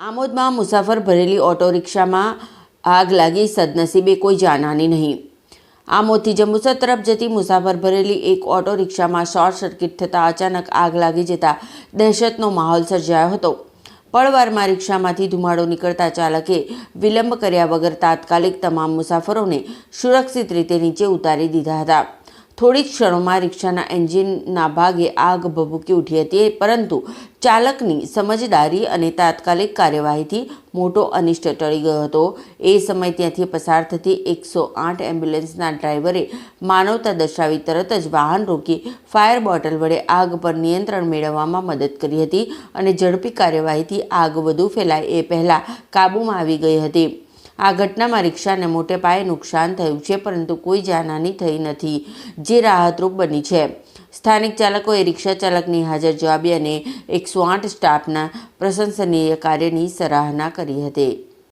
આમોદમાં મુસાફર ભરેલી ઓટો રિક્ષામાં આગ લાગી, સદનસીબે કોઈ જાનહાનિ નહીં। આમોદથી જંબુસર તરફ જતી મુસાફર ભરેલી એક ઓટો રિક્ષામાં શોર્ટ સર્કિટ થતાં અચાનક આગ લાગી જતા દહેશતનો માહોલ સર્જાયો હતો। પળવારમાં રિક્ષામાંથી ધુમાડો નીકળતા ચાલકે વિલંબ કર્યા વગર તાત્કાલિક તમામ મુસાફરોને સુરક્ષિત રીતે નીચે ઉતારી દીધા હતા। થોડી ક્ષણોમાં રિક્ષાના એન્જિનના ભાગે આગ ભભૂકી ઉઠી હતી, પરંતુ ચાલકની સમજદારી અને તાત્કાલિક કાર્યવાહીથી મોટો અનિષ્ટ ટળી ગયો હતો। એ સમય ત્યાંથી પસાર થતી 108 એમ્બ્યુલન્સના ડ્રાઈવરે માનવતા દર્શાવી તરત જ વાહન રોકી ફાયર બોટલ વડે આગ પર નિયંત્રણ મેળવવામાં મદદ કરી હતી અને ઝડપી કાર્યવાહીથી આગ વધુ ફેલાય એ પહેલાં કાબૂમાં આવી ગઈ હતી। આ ઘટનામાં રિક્ષાને મોટે પાયે નુકસાન થયું છે, પરંતુ કોઈ જાનહાનિ થઈ નથી, જે રાહતરૂપ બની છે। સ્થાનિક ચાલકોએ રિક્ષા ચાલકની હાજર જવાબી અને 108 સ્ટાફના પ્રશંસનીય કાર્યની સરાહના કરી હતી।